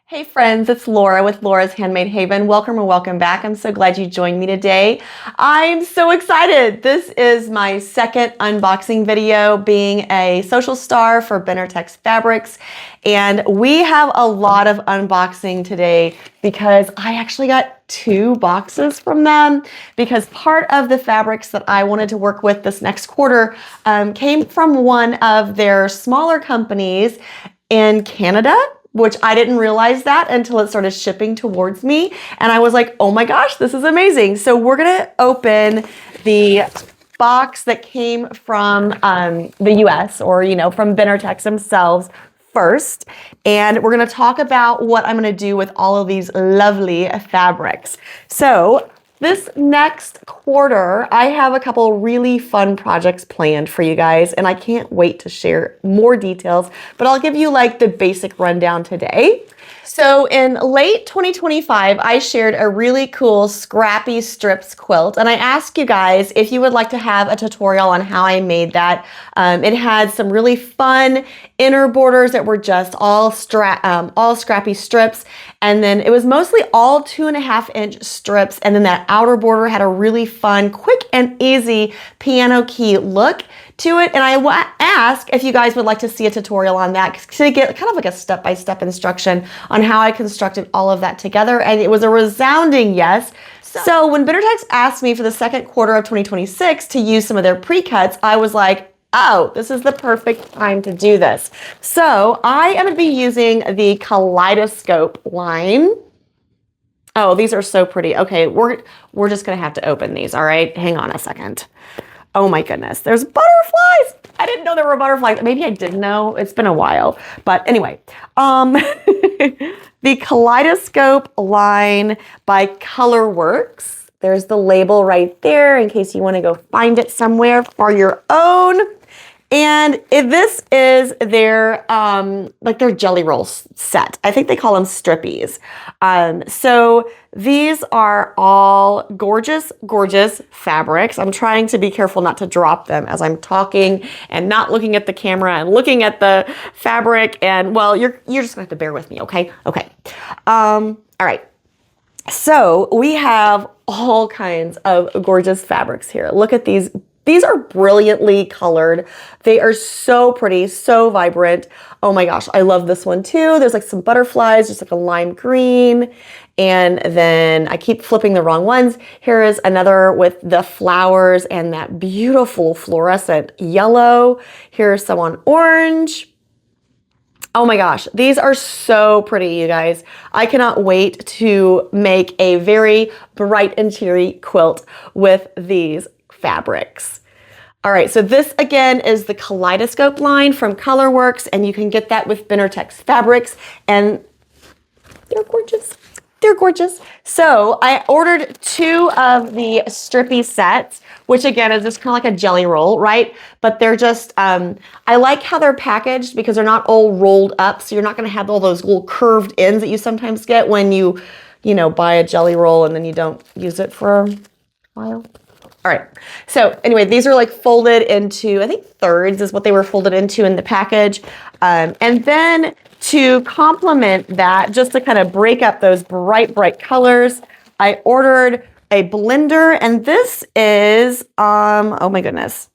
Hey friends, it's Laura with Laura's Handmade Haven. Welcome and welcome back. I'm so glad you joined me today. I'm so excited. This is my second unboxing video being a social star for Benartex fabrics. And we have a lot of unboxing today because I actually got 2 boxes from them because part of the fabrics that I wanted to work with this next quarter came from one of their smaller companies in Canada, which I didn't realize that until it started shipping towards me. And I was like, oh my gosh, this is amazing. So we're gonna open the box that came from the US or, from Benartex themselves first. And we're gonna talk about what I'm gonna do with all of these lovely fabrics. So this next quarter, I have a couple really fun projects planned for you guys, and I can't wait to share more details, but I'll give you like the basic rundown today. So in late 2025, I shared a really cool scrappy strips quilt, and I asked you guys if you would like to have a tutorial on how I made that. It had some really fun inner borders that were just all scrappy strips, and then it was mostly all 2.5-inch strips, and then that outer border had a really fun, quick and easy piano key look to it. And I asked if you guys would like to see a tutorial on that to get kind of like a step-by-step instruction on how I constructed all of that together. And it was a resounding yes. So when Benartex asked me for the second quarter of 2026 to use some of their pre-cuts, I was like, oh, this is the perfect time to do this. So I am going to be using the Kaleidoscope line. Oh, these are so pretty. Okay, we're just going to have to open these. All right, hang on a second. Oh my goodness, there's butterflies. I didn't know there were butterflies. Maybe I did know. It's been a while. But anyway, the Kaleidoscope line by Colorworks. There's the label right there in case you want to go find it somewhere for your own. And this is their their jelly roll set. I think they call them strippies. So these are all gorgeous, gorgeous fabrics. I'm trying to be careful not to drop them as I'm talking and not looking at the camera and looking at the fabric. And well, you're just gonna have to bear with me, okay? Okay. All right. So we have all kinds of gorgeous fabrics here. Look at these. These are brilliantly colored. They are so pretty, so vibrant. Oh my gosh, I love this one too. There's like some butterflies, just like a lime green. And then I keep flipping the wrong ones. Here is another with the flowers and that beautiful fluorescent yellow. Here's some on orange. Oh my gosh, these are so pretty, you guys. I cannot wait to make a very bright and cheery quilt with these fabrics. All right, so this again is the Kaleidoscope line from Colorworks, and you can get that with Benartex fabrics, and they're gorgeous. They're gorgeous. So I ordered 2 of the strippy sets, which again is just kind of like a jelly roll, right? But they're just, I like how they're packaged because they're not all rolled up, so you're not gonna have all those little curved ends that you sometimes get when you buy a jelly roll and then you don't use it for a while. All right, so anyway, these are like folded into, I think thirds is what they were folded into in the package. And then to complement that, just to kind of break up those bright, bright colors, I ordered a blender, and this is, oh my goodness,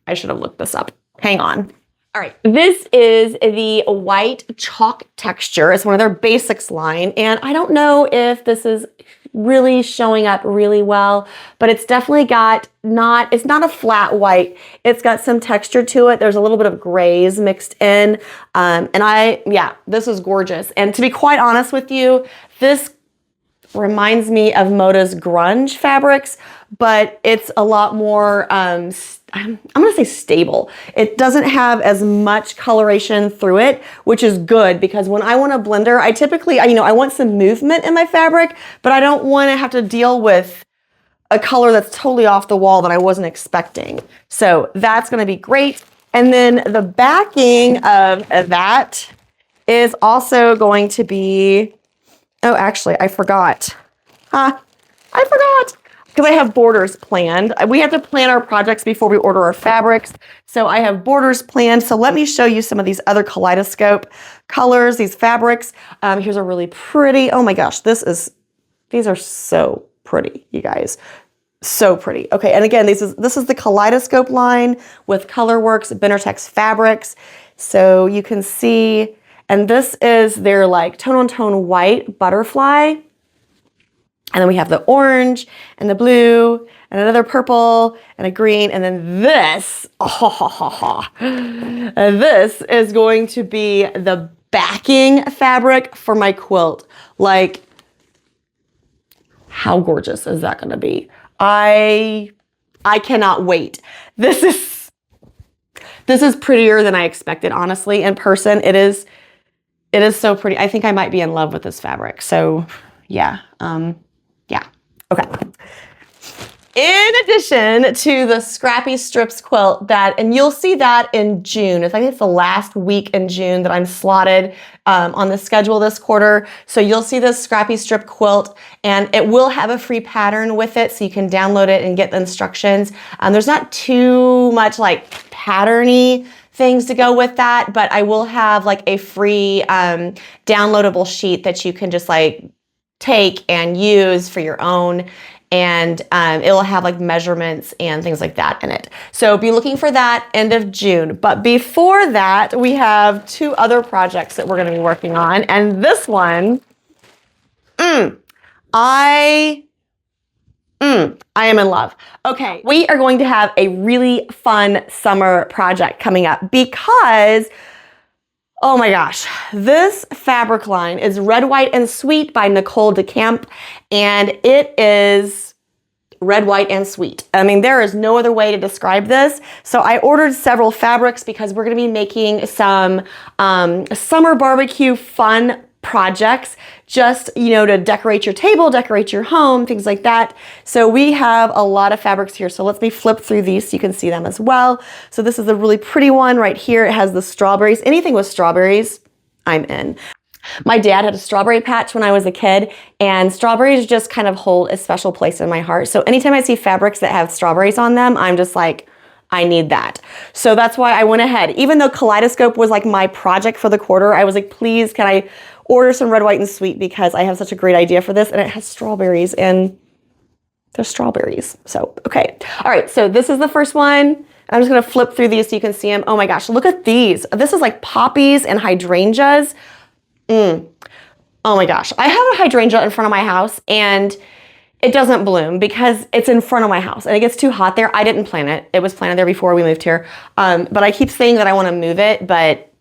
I should have looked this up. Hang on. All right, this is the white chalk texture. It's one of their basics line, and I don't know if this is really showing up really well, but it's definitely got it's not a flat white. It's got some texture to it. There's a little bit of grays mixed in. This is gorgeous. And to be quite honest with you, this reminds me of Moda's grunge fabrics, but it's a lot more, I'm gonna say stable. It doesn't have as much coloration through it, which is good because when I want a blender, I typically, I want some movement in my fabric, but I don't want to have to deal with a color that's totally off the wall that I wasn't expecting. So that's gonna be great. And then the backing of that is also going to be, oh, actually, I forgot. I forgot. because I have borders planned. We have to plan our projects before we order our fabrics. So I have borders planned. So let me show you some of these other Kaleidoscope colors, these fabrics. Here's a really pretty, oh my gosh, these are so pretty, you guys. So pretty. Okay, and again, this is the Kaleidoscope line with Colorworks Benartex fabrics. So you can see, and this is their like tone-on-tone white butterfly. And then we have the orange and the blue and another purple and a green. And then this, this is going to be the backing fabric for my quilt. Like, how gorgeous is that going to be? I cannot wait. This is prettier than I expected, honestly. In person, it is so pretty. I think I might be in love with this fabric. So yeah. Yeah. Okay. In addition to the Scrappy Strips quilt and you'll see that in June. I think it's the last week in June that I'm slotted on the schedule this quarter. So you'll see this Scrappy Strip quilt and it will have a free pattern with it so you can download it and get the instructions. There's not too much like patterny things to go with that, but I will have like a free downloadable sheet that you can just like take and use for your own, and it will have like measurements and things like that in it. So be looking for that end of June. But before that, we have two other projects that we're going to be working on, and this one, I am in love. Okay, we are going to have a really fun summer project coming up because oh my gosh, this fabric line is Red, White, and Sweet by Nicole DeCamp, and it is red, white, and sweet. I mean, there is no other way to describe this. So I ordered several fabrics because we're gonna be making some summer barbecue fun projects, just, you know, to decorate your table, decorate your home, things like that. So we have a lot of fabrics here. So let me flip through these so you can see them as well. So this is a really pretty one right here. It has the strawberries. Anything with strawberries, I'm in. My dad had a strawberry patch when I was a kid, and strawberries just kind of hold a special place in my heart. So anytime I see fabrics that have strawberries on them, I'm just like, I need that. So that's why I went ahead. Even though Kaleidoscope was like my project for the quarter, I was like, please, can I order some Red, White, and Sweet because I have such a great idea for this, and it has strawberries, and they're strawberries. So, okay. All right, so this is the first one. I'm just gonna flip through these so you can see them. Oh my gosh, look at these. This is like poppies and hydrangeas. Oh my gosh. I have a hydrangea in front of my house, and it doesn't bloom because it's in front of my house and it gets too hot there. I didn't plant it. It was planted there before we moved here. But I keep saying that I want to move it, but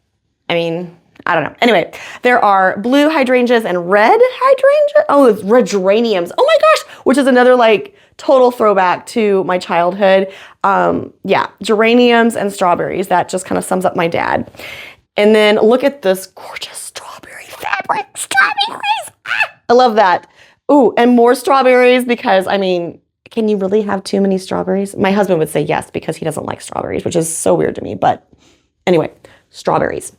I mean, I don't know. Anyway, there are blue hydrangeas and red hydrangeas. Oh, it's red geraniums. Oh my gosh, which is another like total throwback to my childhood. Yeah, geraniums and strawberries. That just kind of sums up my dad. And then look at this gorgeous strawberry fabric. Strawberries. Ah, I love that. Ooh, and more strawberries because, I mean, can you really have too many strawberries? My husband would say yes because he doesn't like strawberries, which is so weird to me. But anyway, strawberries.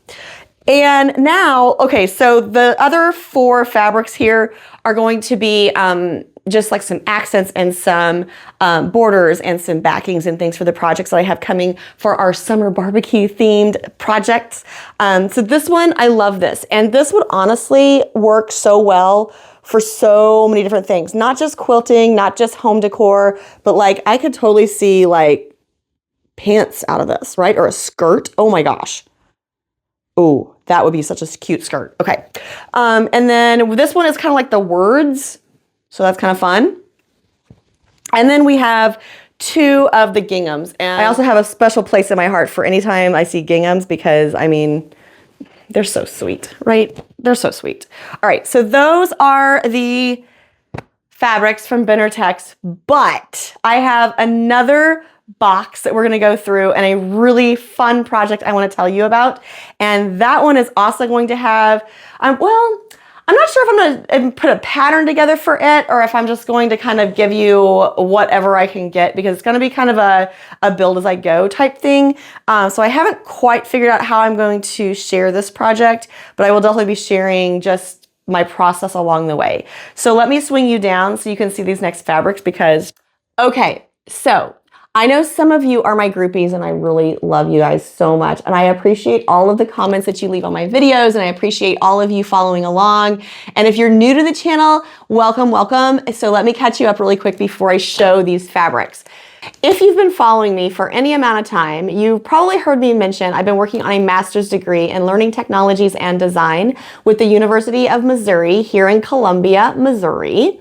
And now, okay, so the other 4 fabrics here are going to be just like some accents and some borders and some backings and things for the projects that I have coming for our summer barbecue themed projects. So this one, I love this. And this would honestly work so well for so many different things, not just quilting, not just home decor, but like I could totally see like pants out of this, right? Or a skirt. Oh my gosh. Oh, that would be such a cute skirt. Okay. And then this one is kind of like the words. So that's kind of fun. And then we have 2 of the ginghams. And I also have a special place in my heart for any time I see ginghams because, I mean, they're so sweet, right? They're so sweet. All right, so those are the fabrics from Benartex, but I have another box that we're gonna go through and a really fun project I wanna tell you about. And that one is also going to have, well, I'm not sure if I'm gonna put a pattern together for it or if I'm just going to kind of give you whatever I can get because it's gonna be kind of a build as I go type thing. So I haven't quite figured out how I'm going to share this project, but I will definitely be sharing just my process along the way. So let me swing you down so you can see these next fabrics because Okay, so I know some of you are my groupies and I really love you guys so much. And I appreciate all of the comments that you leave on my videos and I appreciate all of you following along. And if you're new to the channel, welcome, welcome. So let me catch you up really quick before I show these fabrics. If you've been following me for any amount of time, you've probably heard me mention I've been working on a master's degree in learning technologies and design with the University of Missouri here in Columbia, Missouri.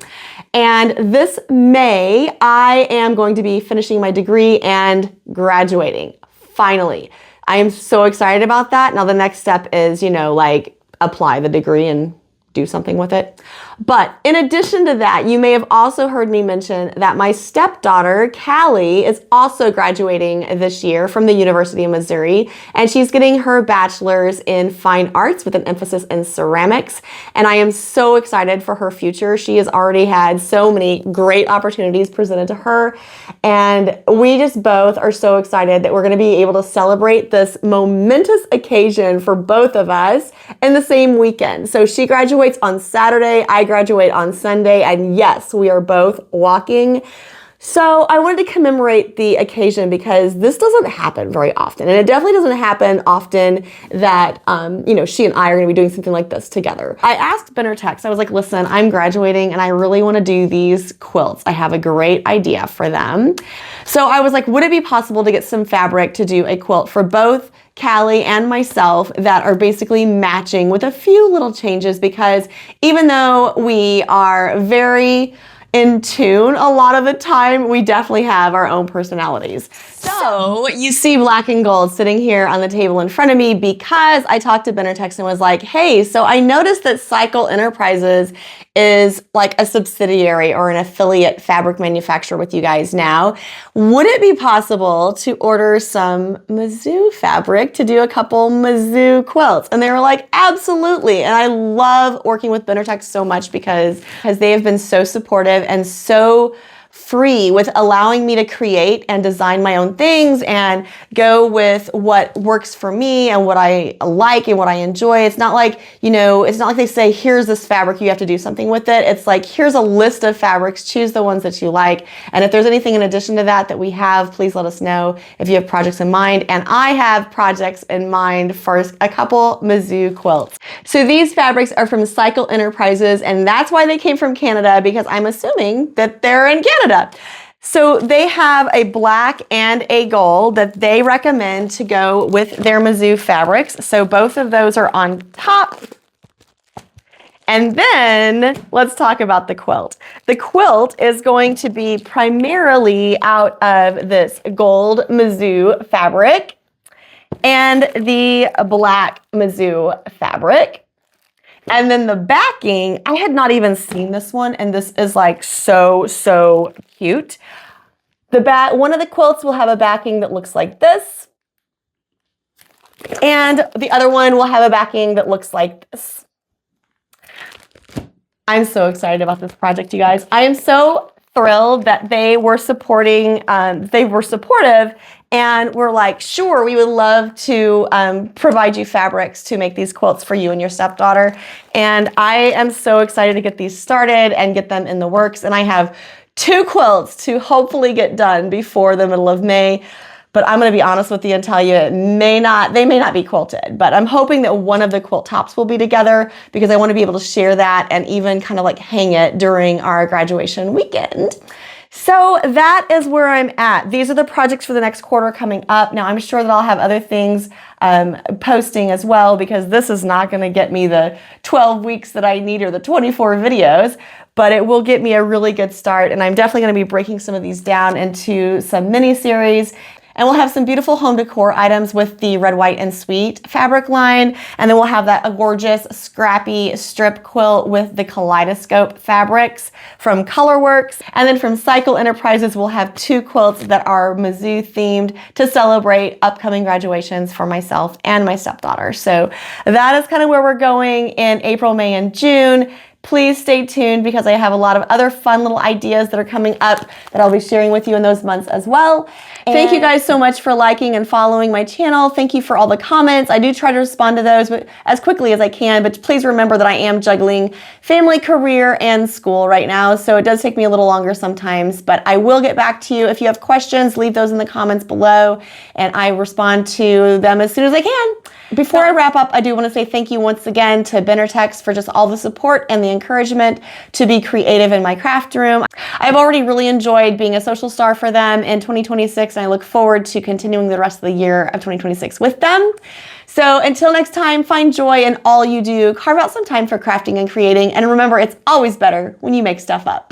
And this May, I am going to be finishing my degree and graduating, finally. I am so excited about that. Now the next step is, like apply the degree and do something with it. But in addition to that, you may have also heard me mention that my stepdaughter, Callie, is also graduating this year from the University of Missouri, and she's getting her bachelor's in fine arts with an emphasis in ceramics. And I am so excited for her future. She has already had so many great opportunities presented to her. And we just both are so excited that we're going to be able to celebrate this momentous occasion for both of us in the same weekend. So she graduates on Saturday, I graduate on Sunday, and yes, we are both walking. So I wanted to commemorate the occasion because this doesn't happen very often. And it definitely doesn't happen often that, she and I are going to be doing something like this together. I asked Benartex, I was like, listen, I'm graduating and I really want to do these quilts. I have a great idea for them. So I was like, would it be possible to get some fabric to do a quilt for both Callie and myself that are basically matching with a few little changes, because even though we are very in tune a lot of the time, we definitely have our own personalities. So you see black and gold sitting here on the table in front of me because I talked to Benartex and was like, hey, so I noticed that Cycle Enterprises is like a subsidiary or an affiliate fabric manufacturer with you guys now. Would it be possible to order some Mizzou fabric to do a couple Mizzou quilts? And they were like, absolutely. And I love working with Benartex so much because they have been so supportive and so free with allowing me to create and design my own things and go with what works for me and what I like and what I enjoy. It's not like, it's not like they say, here's this fabric, you have to do something with it. It's like, here's a list of fabrics, choose the ones that you like. And if there's anything in addition to that we have, please let us know if you have projects in mind. And I have projects in mind for a couple Mizzou quilts. So these fabrics are from Cycle Enterprises, and that's why they came from Canada, because I'm assuming that they're in Canada. So they have a black and a gold that they recommend to go with their Mizzou fabrics. So both of those are on top. And then let's talk about the quilt. The quilt is going to be primarily out of this gold Mizzou fabric and the black Mizzou fabric. And then the backing, I had not even seen this one, and this is like so cute. One of the quilts will have a backing that looks like this, and the other one will have a backing that looks like this. I'm so excited about this project, you guys. I am so thrilled that they were supportive, and we're like, sure, we would love to provide you fabrics to make these quilts for you and your stepdaughter. And I am so excited to get these started and get them in the works. And I have 2 quilts to hopefully get done before the middle of May. But I'm going to be honest with you and tell you, they may not be quilted, but I'm hoping that one of the quilt tops will be together because I want to be able to share that and even kind of like hang it during our graduation weekend. So that is where I'm at. These are the projects for the next quarter coming up. Now I'm sure that I'll have other things posting as well, because this is not going to get me the 12 weeks that I need or the 24 videos, but it will get me a really good start. And I'm definitely going to be breaking some of these down into some mini series. And we'll have some beautiful home decor items with the Red, White, and Sweet fabric line. And then we'll have that gorgeous scrappy strip quilt with the Kaleidoscope fabrics from Colorworks. And then from Cycle Enterprises, we'll have 2 quilts that are Mizzou themed to celebrate upcoming graduations for myself and my stepdaughter. So that is kind of where we're going in April, May, and June. please stay tuned because I have a lot of other fun little ideas that are coming up that I'll be sharing with you in those months as well. Thank you guys so much for liking and following my channel. Thank you for all the comments. I do try to respond to those as quickly as I can, but please remember that I am juggling family, career, and school right now, so it does take me a little longer sometimes, but I will get back to you. If you have questions, leave those in the comments below, and I respond to them as soon as I can. Before I wrap up, I do want to say thank you once again to Benartex for just all the support and the encouragement to be creative in my craft room. I've already really enjoyed being a social star for them in 2026, and I look forward to continuing the rest of the year of 2026 with them. So until next time, find joy in all you do, carve out some time for crafting and creating, and remember, it's always better when you make stuff up.